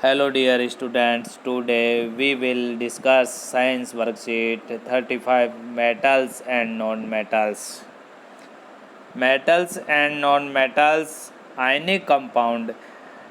Hello dear students, today we will discuss science worksheet 35 metals and non-metals. Metals and non-metals, ionic compound,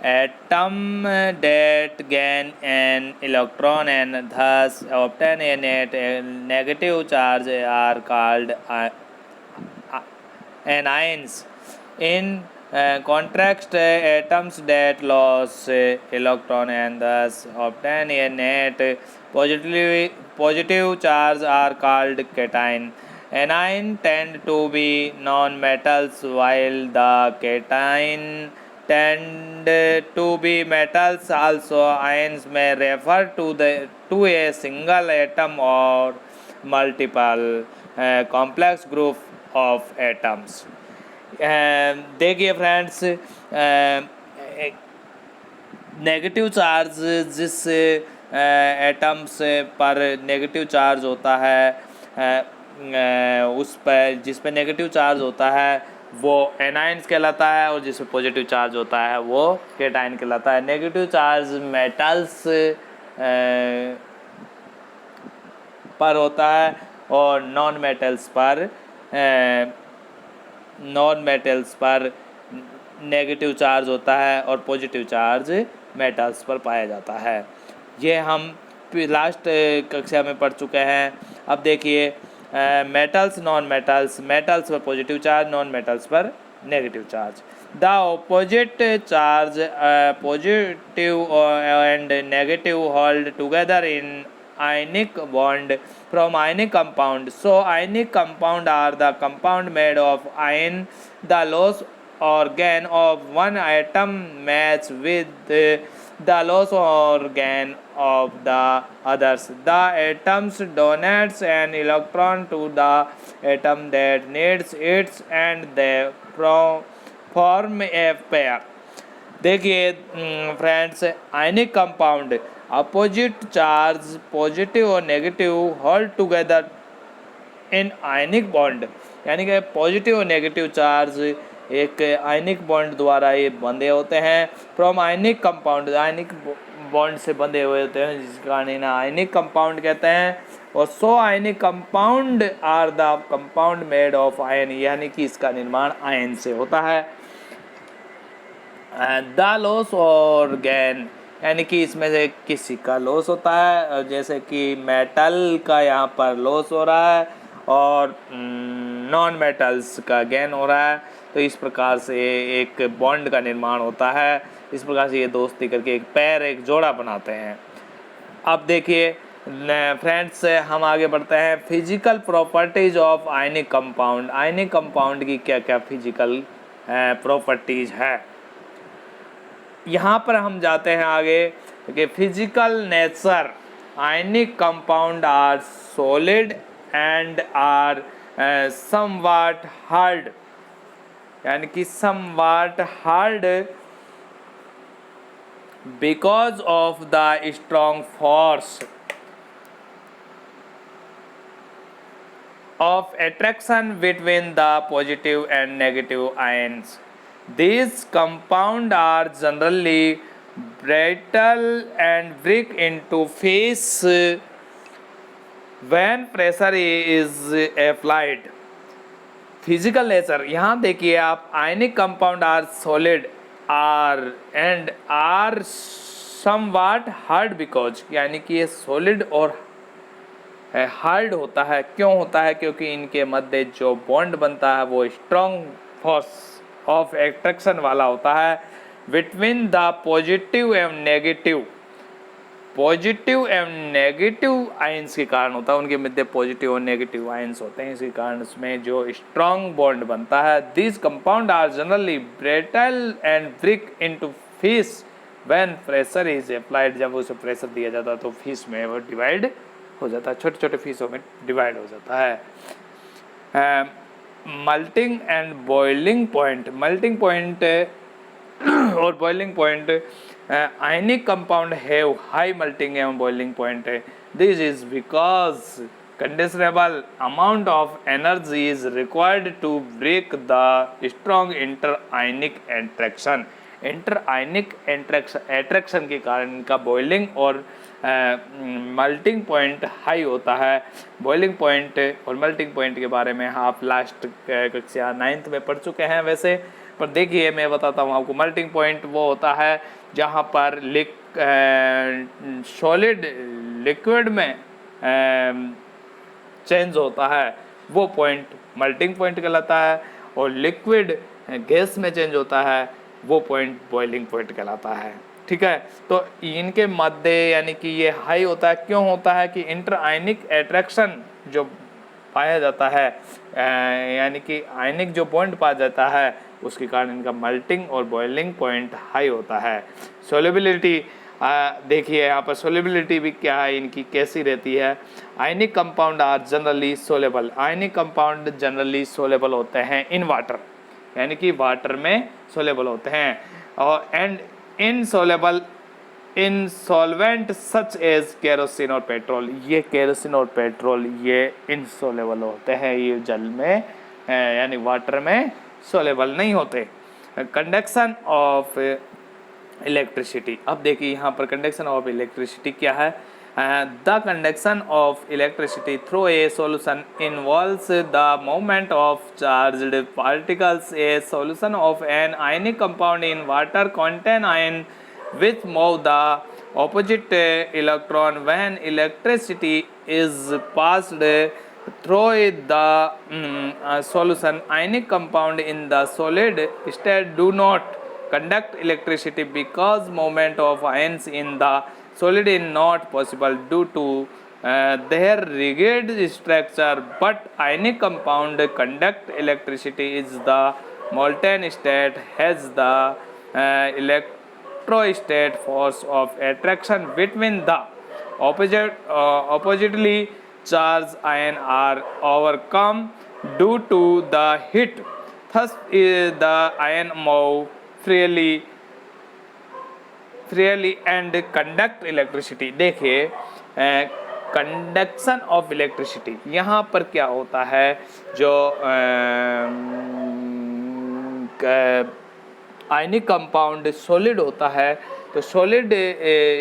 atom that gain an electron and thus obtain a net negative charge are called anions. In contrast, atoms that lose electron and thus obtain a net positive charge are called cation. Anions tend to be non-metals while the cation tend to be metals. Also, ions may refer to a single atom or multiple complex group of atoms. देखिए friends, negative charge जिस atoms पर negative charge होता है, उस पर जिस पर negative charge होता है वो एनाइंस कहलाता है, और जिस पर पॉजिटिव चार्ज होता है वो केटाइन कहलाता है। नेगेटिव चार्ज मेटल्स पर होता है और नॉन मेटल्स पर नेगेटिव चार्ज होता है और पॉजिटिव चार्ज मेटल्स पर पाया जाता है। ये हम लास्ट कक्षा में पढ़ चुके हैं। अब देखिए मेटल्स, नॉन मेटल्स, मेटल्स पर पॉजिटिव चार्ज, नॉन मेटल्स पर negative charge. The opposite charge positive and negative hold together in ionic bond from ionic compound. So ionic compound are the compound made of ion. The loss or gain of one atom match with the loss or gain of the others. The atoms donates an electron to the atom that needs it and they form a pair. देखिए friends, ionic compound opposite charge positive और negative hold together in ionic bond, यानी कि positive और negative charge एक ionic bond द्वारा ये बंधे होते हैं। From ionic compound, ionic bond से बंधे हुए होते हैं, जिस कारण इन्हें आयनिक कंपाउंड कहते हैं। और so ionic compound are the compound made of ion, यानी कि इसका निर्माण आयन से होता है। द लॉस और गैन, यानी कि इसमें से किसी का लॉस होता है, जैसे कि मेटल का यहाँ पर लॉस हो रहा है और नॉन मेटल्स का गेन हो रहा है। तो इस प्रकार से एक बॉन्ड का निर्माण होता है। इस प्रकार से ये दोस्ती करके एक पैर, एक जोड़ा बनाते हैं। अब देखिए फ्रेंड्स, हम आगे बढ़ते हैं। Physical properties of ionic compound. Ionic compound की क्या क्या फिजिकल प्रॉपर्टीज है, यहाँ पर हम जाते हैं आगे कि physical nature. Ionic compound are solid and are somewhat hard, यानी कि somewhat hard because of the strong force of attraction between the positive and negative ions. These compounds are generally brittle and break into pieces when pressure is applied. Physical nature, यहाँ देखिए आप, ionic compound are solid and are somewhat hard because, यानी कि ये solid और hard होता है। क्यों होता है? क्योंकि इनके मध्य जो बॉन्ड बनता है वो स्ट्रॉन्ग फोर्स ऑफ एट्रैक्शन वाला होता है बिटवीन द पॉजिटिव एवं नेगेटिव आयंस के कारण होता है। उनके मध्य पॉजिटिव और नेगेटिव आयंस होते हैं, इसी कारण उसमें जो स्ट्रॉन्ग बॉन्ड बनता है। This compound are generally brittle and break into piece when pressure is applied. जब उसे प्रेशर दिया जाता है तो पीस में वो डिवाइड हो जाता है, छोटे छोटे पीसों में डिवाइड हो जाता है। Melting and boiling point. Melting point और boiling point, ionic compound have high melting and boiling point. This is because considerable amount of energy is required to break the strong inter-ionic attraction inter ionic attraction के कारण इनका boiling और melting point high होता है। Boiling point और melting point के बारे में आप लास्ट कक्षा 9th में पढ़ चुके हैं वैसे, पर देखिए मैं बताता हूँ आपको। मेल्टिंग पॉइंट वो होता है जहाँ पर सॉलिड लिक्विड में चेंज होता है, वो पॉइंट मेल्टिंग पॉइंट कहलाता है, और लिक्विड गैस में चेंज होता है वो पॉइंट बॉइलिंग पॉइंट कहलाता है। ठीक है, तो इनके मध्य यानी कि ये हाई होता है। क्यों होता है कि इंटर आयनिक एट्रैक्शन जो पाया जाता है, यानी कि आयनिक जो बॉन्ड पाया जाता है, उसके कारण इनका मेल्टिंग और बॉइलिंग पॉइंट हाई होता है। सोल्युबिलिटी देखिए यहाँ पर सोल्युबिलिटी भी क्या है इनकी, कैसी रहती है। Ionic compound are generally soluble, ionic compound generally soluble होते हैं इन वाटर, यानी कि वाटर में सोलेबल होते हैं, और and insoluble in solvent such as kerosene और पेट्रोल। ये केरोसिन और पेट्रोल ये इनसोलेबल होते हैं, ये जल में यानी वाटर में सोलेबल नहीं होते। कंडक्शन ऑफ इलेक्ट्रिसिटी, अब देखिए यहाँ पर कंडक्शन ऑफ इलेक्ट्रिसिटी क्या है। The conduction of electricity through a solution involves the movement of charged particles. A solution of an ionic compound in water contain ion which move the opposite electron when electricity is passed through the solution. Ionic compound in the solid state do not conduct electricity because movement of ions in the solid is not possible due to their rigid structure, but ionic compound conduct electricity is the molten state has the electrostate force of attraction between the oppositely charged ion are overcome due to the heat. Thus the ion move freely and conduct electricity. देखिए conduction of electricity, यहाँ पर क्या होता है, जो ionic compound solid होता है, तो सॉलिड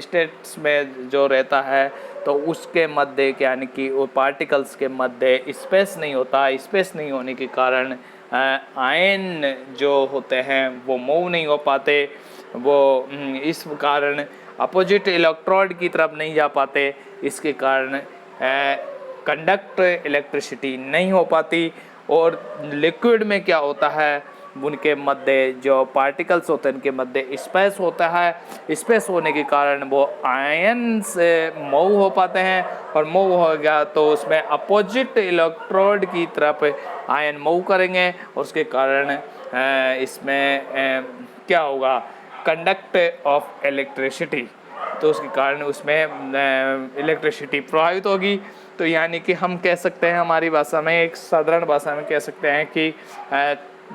स्टेट्स में जो रहता है तो उसके मध्य यानी कि वो पार्टिकल्स के मध्य स्पेस नहीं होता। स्पेस नहीं होने के कारण आयन जो होते हैं वो मूव नहीं हो पाते, वो इस कारण अपोजिट इलेक्ट्रोड की तरफ नहीं जा पाते, इसके कारण कंडक्ट इलेक्ट्रिसिटी नहीं हो पाती। और लिक्विड में क्या होता है, उनके मध्य जो पार्टिकल्स होते हैं उनके मध्य स्पेस होता है। स्पेस होने के कारण वो आयन से मूव हो पाते हैं, और मूव हो गया तो उसमें अपोजिट इलेक्ट्रोड की तरफ आयन मूव करेंगे, और उसके कारण इसमें क्या होगा, कंडक्ट ऑफ इलेक्ट्रिसिटी, तो उसके कारण उसमें इलेक्ट्रिसिटी प्रभावित होगी। तो यानी कि हम कह सकते हैं, हमारी भाषा में एक साधारण भाषा में कह सकते हैं कि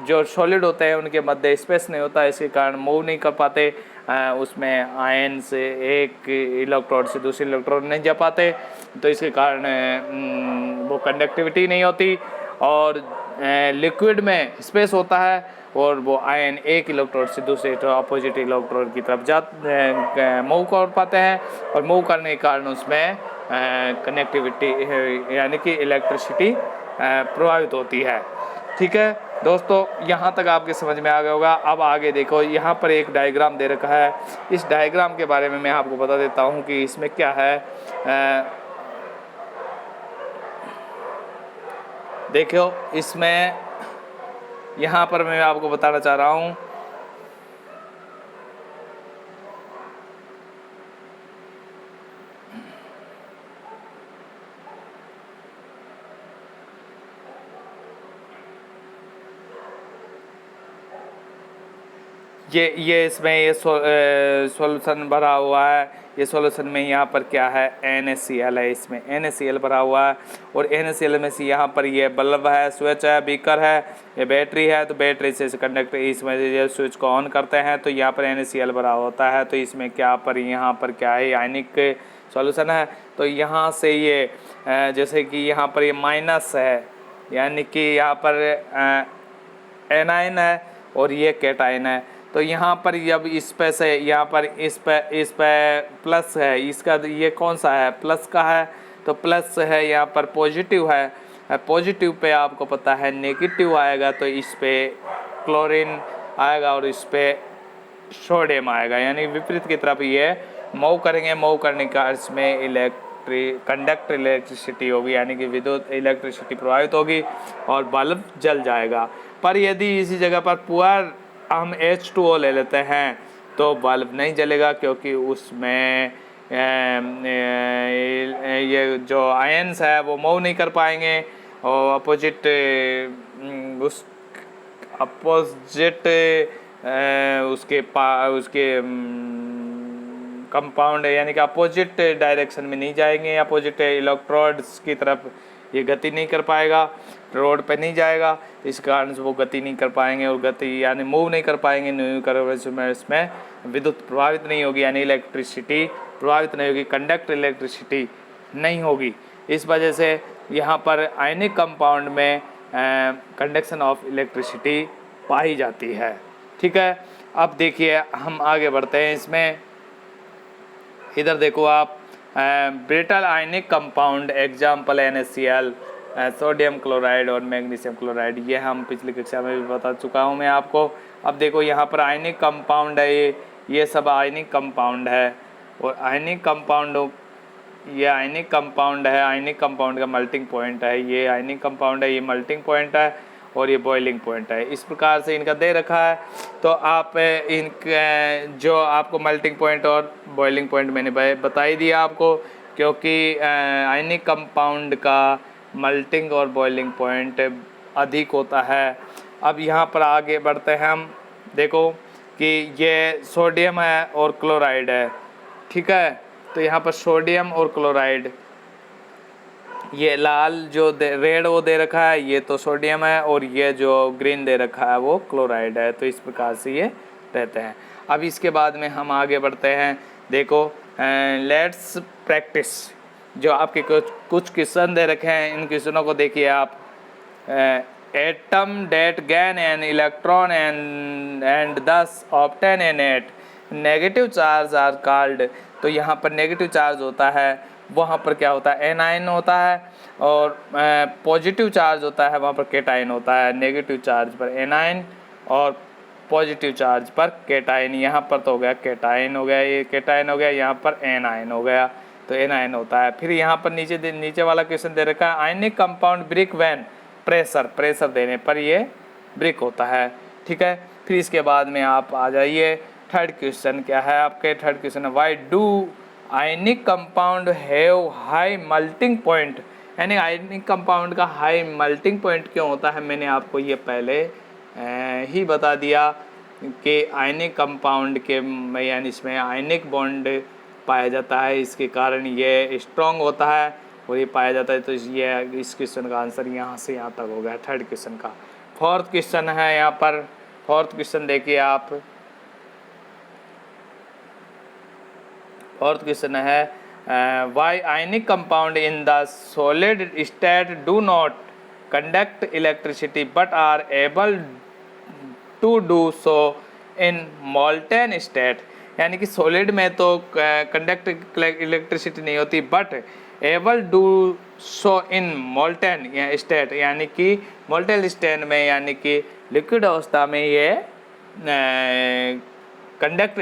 जो सॉलिड होते हैं उनके मध्य स्पेस नहीं होता, इसके कारण मूव नहीं कर पाते, उसमें आयन से एक इलेक्ट्रोड से दूसरे इलेक्ट्रोड नहीं जा पाते, तो इसके कारण वो कंडक्टिविटी नहीं होती। और लिक्विड में स्पेस होता है और वो आयन एक इलेक्ट्रोड से दूसरे अपोजिट इलेक्ट्रोड की तरफ मूव कर पाते हैं, और मूव करने के कारण उसमें कनेक्टिविटी यानी कि इलेक्ट्रिसिटी प्रभावित होती है। ठीक है दोस्तों, यहाँ तक आपके समझ में आ गया होगा। अब आगे देखो, यहाँ पर एक डायग्राम दे रखा है। इस डायग्राम के बारे में मैं आपको बता देता हूँ कि इसमें क्या है। देखो इसमें यहाँ पर मैं आपको बताना चाह रहा हूँ, ये इसमें ये सॉल्यूशन भरा हुआ है। ये सॉल्यूशन में यहाँ पर क्या है, NaCl है, इसमें NaCl भरा हुआ है, और NaCl में से यहाँ पर ये बल्ब है, स्विच है, बीकर है, ये बैटरी है। तो बैटरी से कंडक्ट, इसमें ये स्विच को ऑन करते हैं तो यहाँ पर NaCl भरा होता है। तो इसमें क्या पर यहाँ पर क्या है, आयनिक सॉल्यूशन है। तो यहाँ से ये जैसे कि यहाँ पर ये माइनस है, यानी कि यहाँ पर एनायन है और ये कैटायन है। तो यहाँ पर जब इस पे से यहाँ पर इस पे प्लस है, इसका ये कौन सा है, प्लस का है, तो प्लस है, यहाँ पर पॉजिटिव है, पॉजिटिव पे आपको पता है नेगेटिव आएगा, तो इस पे क्लोरीन आएगा और इस पे सोडियम आएगा, यानी विपरीत की तरफ ये मूव करेंगे। मूव करने का इसमें कंडक्ट इलेक्ट्रिसिटी होगी, यानी कि विद्युत इलेक्ट्रिसिटी प्रवाहित होगी और बल्ब जल जाएगा। पर यदि इसी जगह पर पुअर हम H2O ले लेते हैं तो बल्ब नहीं जलेगा, क्योंकि उसमें ये जो आयंस है वो मूव नहीं कर पाएंगे और अपोजिट उसके कंपाउंड यानी कि अपोजिट डायरेक्शन में नहीं जाएंगे, अपोजिट इलेक्ट्रोड्स की तरफ ये गति नहीं कर पाएगा, रोड पे नहीं जाएगा, इस कारण से वो गति नहीं कर पाएंगे और गति यानी मूव नहीं कर पाएंगे। नहीं कर इसमें विद्युत प्रभावित नहीं होगी, यानी इलेक्ट्रिसिटी प्रभावित नहीं होगी, कंडक्ट इलेक्ट्रिसिटी नहीं होगी। इस वजह से यहाँ पर आयनिक कंपाउंड में कंडक्शन ऑफ इलेक्ट्रिसिटी पाई जाती है। ठीक है, अब देखिए हम आगे बढ़ते हैं इसमें। इधर देखो आप, brittle ionic compound example NaCl, sodium chloride और मैग्नीशियम क्लोराइड, ये हम पिछली कक्षा में भी बता चुका हूँ मैं आपको। अब देखो यहाँ पर आयनिक कंपाउंड है, ये सब आयनिक कंपाउंड है और आयनिक कंपाउंड, ये आयनिक कंपाउंड है, आयनिक कंपाउंड का मेल्टिंग पॉइंट है, ये आयनिक कंपाउंड है, ये मेल्टिंग पॉइंट है और ये बॉइलिंग पॉइंट है। इस प्रकार से इनका दे रखा है, तो आप इनके जो आपको मेल्टिंग पॉइंट और बॉइलिंग पॉइंट मैंने बता ही दिया आपको, क्योंकि आयनिक कंपाउंड का मेल्टिंग और बॉइलिंग पॉइंट अधिक होता है। अब यहाँ पर आगे बढ़ते हैं हम। देखो कि ये सोडियम है और क्लोराइड है, ठीक है, तो यहाँ पर सोडियम और क्लोराइड, ये लाल जो रेड वो दे रखा है ये तो सोडियम है और ये जो ग्रीन दे रखा है वो क्लोराइड है। तो इस प्रकार से ये रहते हैं। अब इसके बाद में हम आगे बढ़ते हैं। देखो लेट्स प्रैक्टिस, जो आपके कुछ क्वेश्चन दे रखे हैं, इन क्वेश्चनों को देखिए आप। Atom that gain an electron and thus obtain a net negative charge are called. तो यहाँ पर नेगेटिव चार्ज होता है, वहाँ पर क्या होता है, एनायन होता है, और पॉजिटिव चार्ज होता है वहाँ पर केटाइन होता है। नेगेटिव चार्ज पर एनायन और पॉजिटिव चार्ज पर केटाइन। यहाँ पर तो हो गया केटाइन हो गया, ये केटाइन हो गया, यहाँ पर एनायन हो गया, तो एनायन होता है। फिर यहाँ पर नीचे वाला क्वेश्चन दे रखा है, ionic compound brick when pressure देने पर ये ब्रिक होता है। ठीक है, फिर इसके बाद में आप आ जाइए, थर्ड क्वेश्चन क्या है आपके, थर्ड क्वेश्चन है why do ionic compound have high melting point, यानी आयनिक कंपाउंड का हाई मेल्टिंग पॉइंट क्यों होता है। मैंने आपको ये पहले ही बता दिया कि आयनिक कंपाउंड के यानी इसमें आयनिक बॉन्ड पाया जाता है, इसके कारण ये स्ट्रॉन्ग होता है और ये पाया जाता है। तो ये इस क्वेश्चन का आंसर यहाँ से यहाँ तक हो गया थर्ड क्वेश्चन का। फोर्थ क्वेश्चन है यहाँ पर, फोर्थ क्वेश्चन देखिए आप। फोर्थ क्वेश्चन है why ionic compound in the solid state do not conduct electricity but are able to do so in molten state, यानी कि सॉलिड में तो कंडक्ट इलेक्ट्रिसिटी नहीं होती but able do so in molten state, यानी कि molten state में यानी कि लिक्विड अवस्था में ये कंडक्ट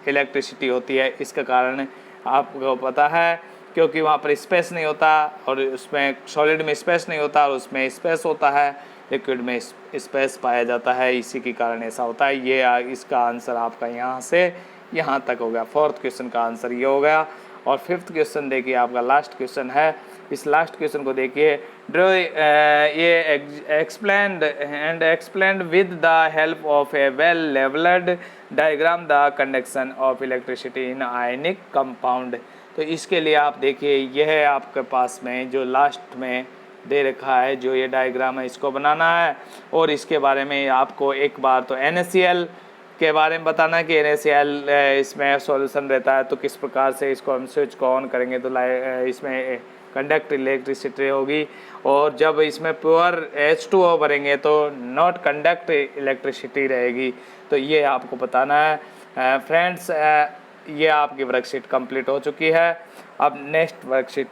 इलेक्ट्रिसिटी होती है। इसका कारण आपको पता है क्योंकि वहाँ पर स्पेस नहीं होता और उसमें सॉलिड में स्पेस नहीं होता और उसमें स्पेस होता है, लिक्विड में स्पेस पाया जाता है, इसी के कारण ऐसा होता है। ये इसका आंसर आपका यहाँ से यहाँ तक हो गया। फोर्थ क्वेश्चन का आंसर ये हो गया। और फिफ्थ क्वेश्चन देखिए आपका लास्ट क्वेश्चन है। इस लास्ट क्वेश्चन को देखिए, ड्रॉ ये explained with the help of a well labelled diagram the conduction of electricity in ionic compound. तो इसके लिए आप देखिए, यह है आपके पास में जो लास्ट में दे रखा है, जो ये डायग्राम है इसको बनाना है और इसके बारे में आपको एक बार तो NaCl के बारे में बताना है कि NaCl इसमें सॉल्यूशन रहता है तो किस प्रकार से इसको हम स्विच को ऑन करेंगे तो इसमें कंडक्ट इलेक्ट्रिसिटी होगी, और जब इसमें प्योर H2O भरेंगे तो नॉट कंडक्ट इलेक्ट्रिसिटी रहेगी। तो ये आपको बताना है फ्रेंड्स। ये आपकी वर्कशीट कंप्लीट हो चुकी है। अब नेक्स्ट वर्कशीट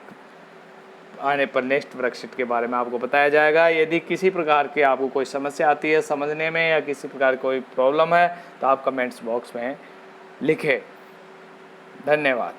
आने पर नेक्स्ट वर्कशीट के बारे में आपको बताया जाएगा। यदि किसी प्रकार की आपको कोई समस्या आती है समझने में या किसी प्रकार कोई प्रॉब्लम है तो आप कमेंट्स बॉक्स में लिखें। धन्यवाद।